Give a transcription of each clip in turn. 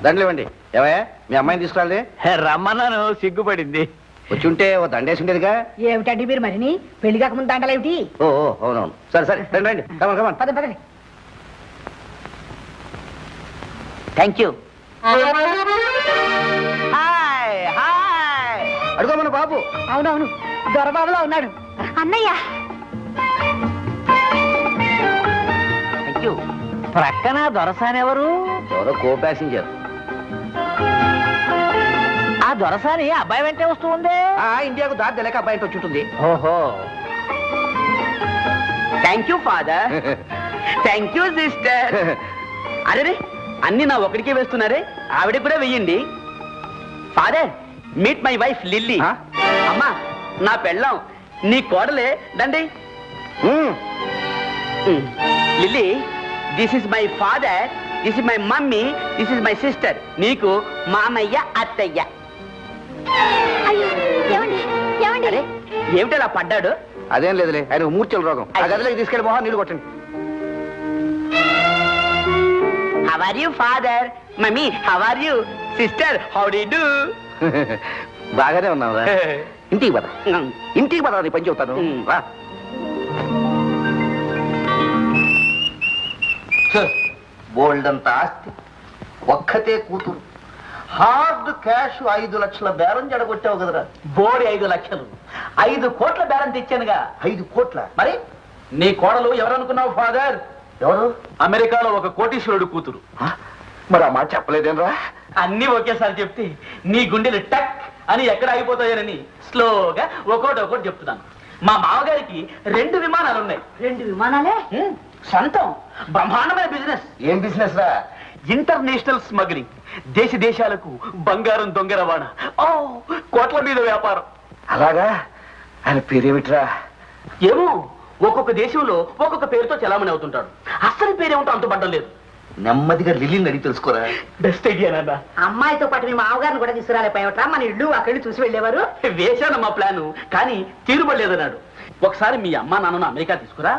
దండలు ఇవ్వండి. ఏవయ్యా మీ అమ్మాయిని తీసుకురాలి. రమ్మన్నాను, సిగ్గుపడింది. వచ్చి ఉంటే ఓ దండేసి ఉండేదిగా. ఏమిటండి మీరు మరిని పెళ్లి కాక ముందు దండలేమిటి? ఓ అవునవును. సరే సరే రండి రండి. Come on come on. పదండి పదండి. Thank you. Hi hi. అడుగో మన బాబు. అవునవును, దొరబాబులో ఉన్నాడు. అన్నయ్య థ్యాంక్ యూ. ప్రక్కన దొరసాని ఎవరు? ఎవరో కో ప్యాసింజర్. ఆ దొరసాని అబ్బాయి వెంటే వస్తూ ఉంది. ఇండియాకు దారి తెలియక అబ్బాయి వచ్చి ఉంటుంది. ఓహో. Thank you father. Thank you sister. అరే అన్ని నా ఒకడికే వేస్తున్నారే, ఆవిడ కూడా వెయ్యండి. Father meet my wife Lily. అమ్మా నా పెళ్ళం నీ కోడలే దండి. Lily, this is my father, this is my mummy, this is my sister. నీకు మామయ్య అత్తయ్య. అరే ఏమిటలా పడ్డాడు? అదేం లేదులే, ఆయన మూర్ఛల రోగం. ఆ గదిలోకి తీసుకెళ్ళి మొహం నీళ్ళు కొట్టండి. How are you father? Mummy how are you? Sister how do you do? బాగానే ఉన్నావురా. ఇంటికి పద, ఇంటికి పద, నీ పని చెబుతాను. రా. బోల్డంత ఆస్తి, ఒక్కతే కూతురు, హార్డ్ క్యాష్ 5 లక్షల బేరం జడగొట్టావు కదరా. బోడి 5 లక్షలు, 5 కోట్ల బేరం తెచ్చానుగా. 5 కోట్ల? మరి నీ కోడలు ఎవరనుకున్నావు ఫాదర్? ఎవరు? అమెరికాలో ఒక కోటీశ్వరుడు కూతురు. మరి ఆ మాట చెప్పలేదేనరా? అన్ని ఒకేసారి చెప్తే నీ గుండెలు టక్ అని ఎక్కడ ఆగిపోతాయని స్లోగా ఒక్కోటి చెప్తున్నాను. మా మామగారికి 2 విమానాలు ఉన్నాయి. 2 విమానాలే? సొంతం బ్రహ్మాండమైన బిజినెస్. ఏం బిజినెస్ రా? ఇంటర్నేషనల్ స్మగ్లింగ్, దేశాలకు బంగారం దొంగ రవాణా, కోట్ల మీద వ్యాపారం. అలాగా? ఆయన పేరేమిట్రా? ఏమో ఒక్కొక్క దేశంలో ఒక్కొక్క పేరుతో చలామణి అవుతుంటాడు. అసలు పేరేమిటో అంతుపడ్డం లేదు. నెమ్మదిగా లిల్లీని అడిగి తెలుసుకోరా. బెస్ట్ ఐడియా నాన్న. అమ్మాయితో పాటు మీ మామగారిని కూడా తీసుకురాలేపోయావట్రా? మన ఇల్లు అక్కడిని చూసి వెళ్ళేవారు. వేశాను మా ప్లాను, కానీ తీరుబడలేదన్నాడు. ఒకసారి మీ అమ్మా నాన్నను అమెరికా తీసుకురా,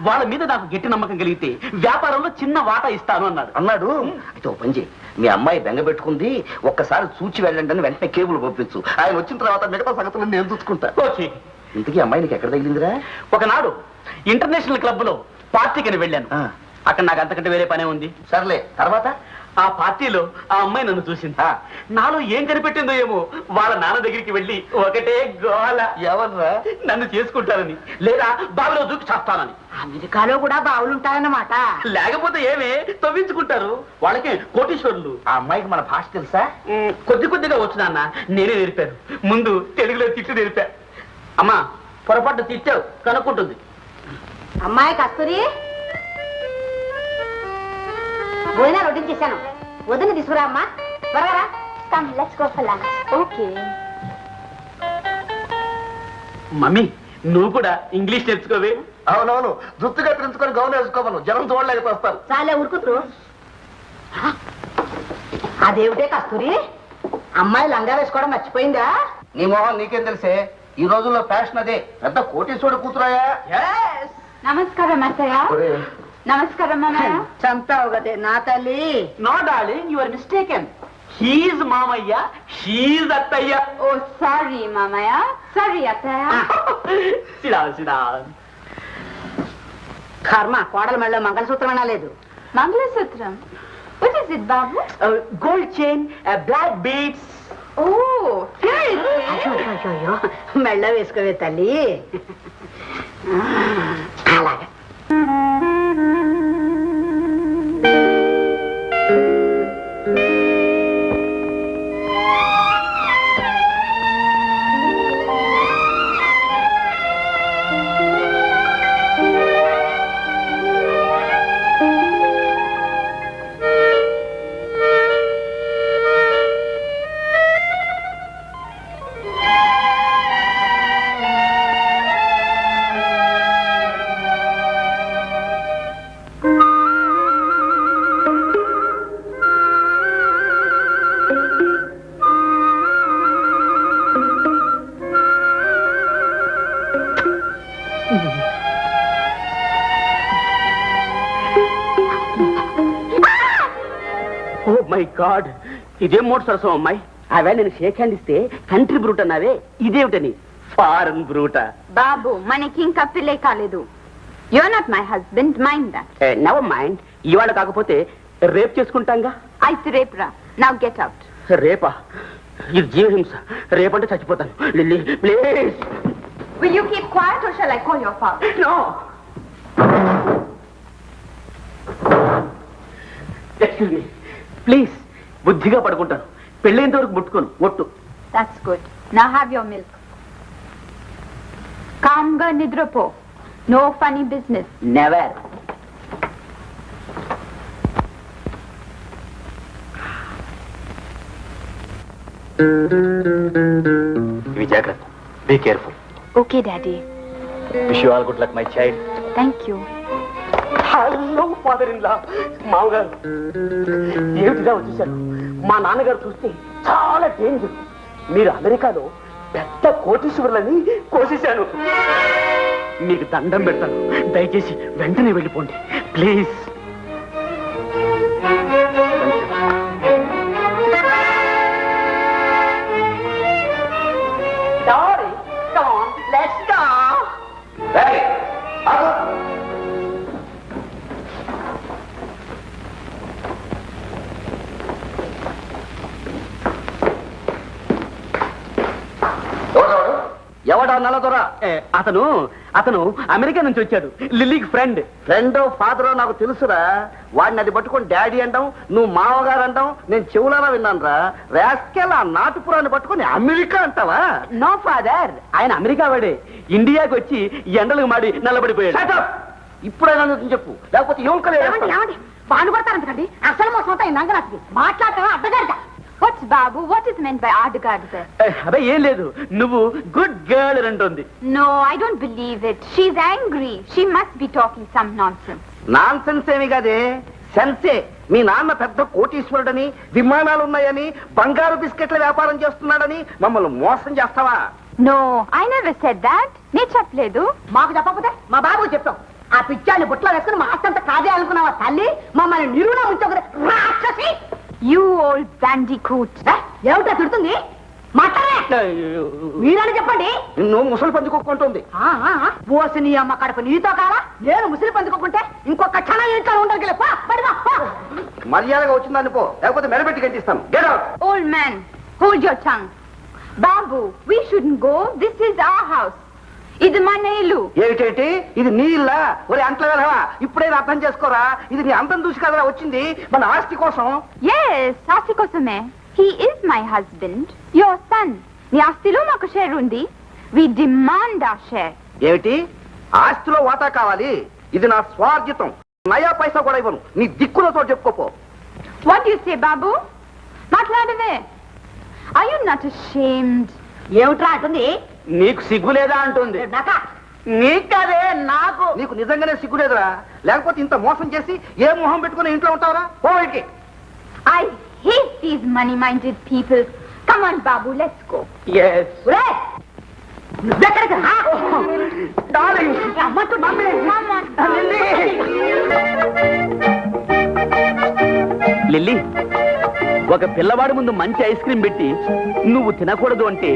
వాళ్ళ మీద నాకు గట్టి నమ్మకం కలిగితే వ్యాపారంలో చిన్న వాటా ఇస్తాను అన్నాడు. అయితే ఓ పని చేయి, మీ అమ్మాయి బెంగ పెట్టుకుంది, ఒక్కసారి చూచి వెళ్ళండి అని వెంటనే కేబుల్ పంపించు. ఆయన వచ్చిన తర్వాత మిగతా సంగతులను నేను చూసుకుంటా. ఓకే. ఇంతకీ అమ్మాయి నీకు ఎక్కడ తగిలిందిరా? ఒకనాడు ఇంటర్నేషనల్ క్లబ్ లో పార్టీకి వెళ్ళాను. అక్కడ నాకు అంతకంటే వేరే పనే ఉంది. సర్లే, తర్వాత ఆ పార్టీలో ఆ అమ్మాయి నన్ను చూసింది. నాలో ఏం కనిపెట్టిందో ఏమో, వాళ్ళ నాన్న దగ్గరికి వెళ్ళి ఒకటే గోల. ఎవర్రా? నన్ను చేసుకుంటానని, లేదా బావిలో దూకి చేస్తానని. అమెరికాలో కూడా బావులుంటాయన్నమాట. లేకపోతే ఏమే తవ్వించుకుంటారు. వాళ్ళకి కోటీశ్వరులు. ఆ అమ్మాయికి మన భాష తెలుసా? కొద్దిగా వచ్చు నాన్న, నేనే నేర్పాను. ముందు తెలుగులో తిట్టు నేర్పా. అమ్మా పొరపాటు తిట్టావు కనుక్కుంటుంది. అమ్మాయి కస్తూరి, భోజనాలు వడ్డించేశాను, వదిన తీసుకురా అమ్మా. త్వరగా come let's go for lunch. Okay. Mummy నువ్వు కూడా ఇంగ్లీష్ నేర్చుకోవే. అవునవును, జుత్తు కత్తిరించుకొని గౌన్ వేసుకోమను, జనం చూడలేకపోతే వస్తారు. చాలే ఉరుకుతురు. అదేమిటే కస్తూరి, అమ్మాయి లంగా వేసుకోవడం మర్చిపోయిందా? నీ మొహం నీకేం తెలిసే, ఈ రోజుల్లో ఫ్యాషన్ అదే. పెద్ద కోటీశ్వరుడు కూతురాయా? నమస్కారం అత్తయ్య. నమస్కారం మామయ్య. చంపావు కదే నా తల్లి. No darling, you are mistaken. He's మామయ్య, షీజ్ అత్తయ్య. ఓ సారీ మామయ్య, సారీ అత్తయ్య. సిడా కర్మ, కోడల మెళ్ళలో మంగళసూత్రం లేదు. మంగళసూత్రం? వాట్ ఇస్ ఇట్ బాబు? Gold chain, black beads. ఓ అయ్యో, మెళ్ళ వేసుకోవే తల్లి. అలాగే. మై గాడ్, ఇదేం మోటు సరసం అమ్మాయి. అవే నేను షేక్ హ్యాండ్ ఇస్తే కంట్రీ బ్రూట్ అన్నావే, ఇదేమిటని ఫారెన్ బ్రూటా? బాబు మనకి ఇంకా పిల్లే కాలేదు. You're not my husband, mind that. Never mind, ఇవాళ కాకపోతే రేపు చేసుకుంటాంగా. అయితే రేపురా. Now get out. రేపా? ఇది జీవహింస. రేపంటే చచ్చిపోతాను. Lily please. Will you keep quiet or shall I call your father? No. Excuse me please. బుద్ధిగా పడుకుంటాను. పెళ్ళేంత వరకు ముట్టుకోను. ఒట్టు. That's good. Now have your milk. Calmగా నిద్రపో. No funny business. నెవర్. ఇవి జాగ్రత్త. Be careful. Okay, Daddy. Wish you all good luck my child. Thank you. Hello father in law. మామగారు ఏమిటిగా వచ్చేసారు? మా నాన్నగారు చూస్తే చాలా డేంజర్. మీరు అమెరికాలో పెద్ద కోటీశ్వరులని కోసేశాను. మీకు దండం పెడతాను, దయచేసి వెంటనే వెళ్ళిపోండి ప్లీజ్. ఎవడా నల్లదొరా? అతను అతను అమెరికా నుంచి వచ్చాడు. లిల్లీకి ఫ్రెండ్. ఫ్రెండో ఫాదరో నాకు తెలుసురా. వాడిని అది పట్టుకొని డాడీ అంటాం, నువ్వు మామగారు అంటాం. నేను చెవులారా విన్నాను రా. రాస్కెల్ ఆ నాటుపురాన్ని పట్టుకొని అమెరికా అంటావా? నో ఫాదర్, ఆయన అమెరికా వాడే. ఇండియాకి వచ్చి ఎండలకు మాడి నల్లబడిపోయాడు. Shut up! ఇప్పుడైనా నిజం చెప్పు, లేకపోతే యువకులే. పాను కొడతారంతకండి. అసలు మోసం అంతా ఇందాక నాకు మాట్లాడతావా అడ్డగారిగా? What's Babu? What is meant by Adagada? అదే ఏం లేదు, నువ్వు గుడ్ గర్ల్ అంటుంది. No, I don't believe it. She's angry. She must be talking some nonsense. Non sense ఏమి కదే, సెన్సే. మీ నాన్న పెద్ద కోటీశ్వరుడని, విమానాలున్నాయని, బంగారు బిస్కెట్ల వ్యాపారం చేస్తున్నాడని మమ్మల్ని మోసం చేస్తావా? No, I never said that. నేను చెప్పలేదు. మాకు చెప్పకపోతే మా బాబు చెప్తాం. ఆ పిచ్చాన్ని బుట్టలో వేసుకుని మా ఆస్తంతా కాదే అనుకున్నావా తల్లి? మమ్మల్ని నిరుణ ముంచొకరు రాక్షసి. You old bandicoot. ఏమిటా తిడుతుంది? మాట్లాడే మీరని చెప్పండి. నిన్ను ముసలి పందుకోకుంటుంది. పోసి నీ అమ్మ కడుపు నీతో కాలా? నేను ముసిలి పందుకోకుంటే ఇంకొక క్షణం ఇంట్లో ఉండగలే. మర్యాదగా వచ్చిందని పో, లేకపోతే మెడబెట్టి గంటిస్తాను. Get out! Old man, hold your tongue. Babu, we shouldn't go. This is our house. ఇది మన ఇల్లు. ఏమిటేంటి ఇది నీ ఇల్లా? ఒరే అంట్ల వెళ్ళవా, ఇప్పుడైనా అర్థం చేసుకోరా. ఇది నీ అందం చూసి కదరా వచ్చింది, మన ఆస్తి కోసం. Yes, ఆస్తి కోసమే. He is my husband, your son. నీ ఆస్తిలో మాకు షేర్ ఉంది. We demand our share. ఏమిటి? ఆస్తిలో వాటా కావాలి? ఇది నా స్వార్జితం. నయా పైసా కూడా ఇవ్వను. నీ దిక్కులతో చెప్పుకోపో. What do you say, Babu? మాట్లాడవే. Are you not ashamed? ఏమిట్రా అంటుంది? నీకు సిగ్గు లేదా అంటుంది. నీకు కదే నాకు. నీకు నిజంగానే సిగ్గులేదురా, లేకపోతే ఇంత మోసం చేసి ఏ మొహం పెట్టుకుని ఇంట్లో ఉంటావురా? పోవేంటి? I hate these money-minded people. Come on, Babu, let's go. Yes. నువ్వెక్కడికి రా? Darling. అమ్మతో మమ్మీ. Come on. లిల్లీ, ఒక పిల్లవాడి ముందు మంచి ఐస్ క్రీమ్ పెట్టి నువ్వు తినకూడదు అంటే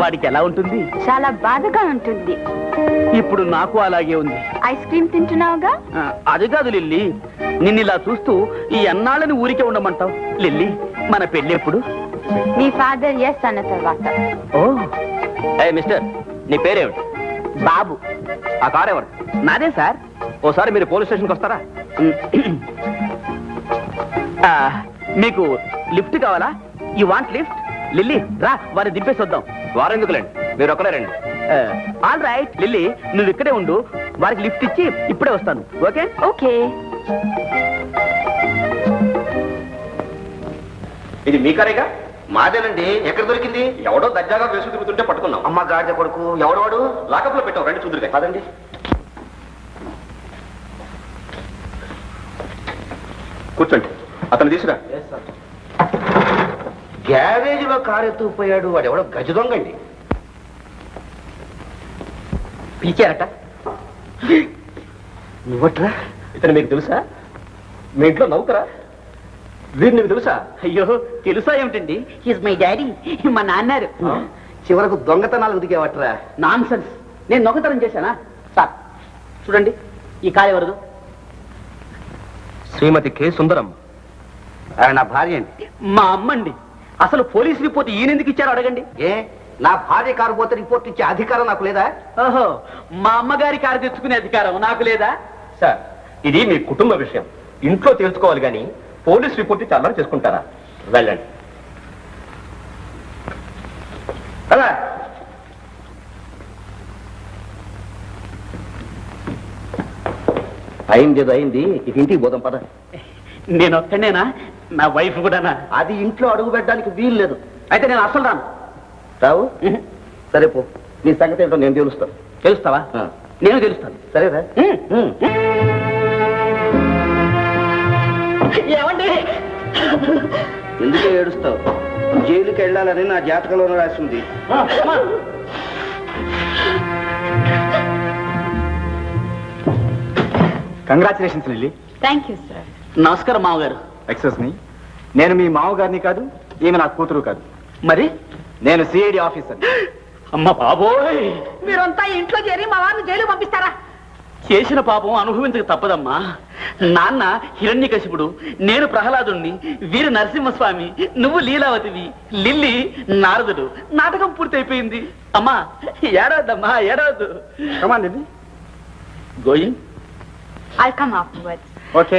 వాడికి ఎలా ఉంటుంది? చాలా బాధగా ఉంటుంది. ఇప్పుడు నాకు అలాగే ఉంది. ఐస్ క్రీమ్ తింటున్నావుగా? అది కాదు లిల్లీ, నిన్ను ఇలా చూస్తూ ఈ అన్నాళ్ళని ఊరికే ఉండమంటావు. లిల్లీ, మన పెళ్ళి ఎప్పుడు? నీ ఫాదర్ ఎస్ అన్న తర్వాత. ఓ మిస్టర్, నీ పేరేమిటి? బాబు. ఆ కార్ ఎవరు? నాదే సార్. ఓసారి మీరు పోలీస్ స్టేషన్కి వస్తారా? మీకు లిఫ్ట్ కావాలా? You want lift? లిల్లీ రా, వారిని దింపేసి వద్దాం. వారెందుకులేండి, మీరు ఒక్కరే రండి. ఆల్ రైట్ లిల్లీ, నువ్వు ఇక్కడే ఉండు, వారికి లిఫ్ట్ ఇచ్చి ఇప్పుడే వస్తాను. ఓకే? ఓకే. ఇది మీ కారేగా? మాదేనండి. ఎక్కడ దొరికింది? ఎవడో దర్జాగా వేసు తిరుగుతుంటే పట్టుకున్నాం. అమ్మ గాడిద కొడుకు. ఎవడవాడు? లాకప్ లో పెట్టాం, రండి చూదురుగా. కాదండి. కూర్చోండి, అతను తీసుకురా. గ్యారేజ్ లో కారు ఎత్తుకుపోయాడు. వాడు ఎవడో గజ దొంగండి. పిలిచారట. నువ్వట్రా? ఇతను మీకు తెలుసా? మీ ఇంట్లో నౌకరా? వీరు నీకు తెలుసా? అయ్యో తెలుసా ఏమిటండి, హిస్ మై డాడీ, మా నాన్నారు. చివరకు దొంగతనాలు దిగేవట్రా. నాన్ సెన్స్, నేను దొంగతనం చేశానా? సార్ చూడండి, ఈ కాయ ఎవరదు? శ్రీమతి కె సుందరం. ఆయన నా భార్య అండి. మా అమ్మండి. అసలు పోలీస్ రిపోర్ట్ ఈయనెందుకు ఇచ్చారో అడగండి. ఏ నా భార్య కారు పోతే రిపోర్ట్ ఇచ్చే అధికారం నాకు లేదా? ఓహో, మా అమ్మగారి కారు తెచ్చుకునే అధికారం నాకు లేదా? సార్, ఇది మీ కుటుంబ విషయం, ఇంట్లో తెలుసుకోవాలి కానీ పోలీస్ రిపోర్ట్ ఇచ్చి అల్లరి చేసుకుంటారా? వెళ్ళండి. అలా అయింది ఏదో అయింది, ఇక ఇంటికి పోదాం పద. నేను ఒక్కనేనా? నా వైఫ్ కూడానా? అది ఇంట్లో అడుగు పెట్టడానికి వీలు లేదు. అయితే నేను అసలు రాను. రావు? సరే పో, నీ సంగతి ఏంటో నేను తెలుస్తాను. తెలుస్తావా? ఆ. నేను తెలుస్తాను. సరేరా? ఏమండి? ఎందుకే ఏడుస్తావు? జైలుకి వెళ్ళాలని నా జాతకంలోనే రాసింది. Congratulations lily. Thank you sir. నమస్కారం మామగారు. ఎక్స్క్యూజ్ మీ, నేను మీ మామగారిని కాదు, ఈమె నా కూతురు కాదు. మరి నేను సిఐడి ఆఫీసర్. అమ్మ బాబోయ్, మీరంతా ఇంట్లో చేరి మా వారిని జైలు పంపిస్తారా? చేసిన పాపం అనుభవించక తప్పదమ్మా. నాన్న హిరణ్యకశిపుడు, నేను ప్రహ్లాదుణ్ణి, వీరు నరసింహస్వామి, నువ్వు లీలావతివి, లిల్లీ నారదుడు. నాటకం పూర్తయిపోయింది. అమ్మా ఏడవద్దమ్మా, ఏడవద్దు. Come on Lily. Going. I'll come afterwards. Okay.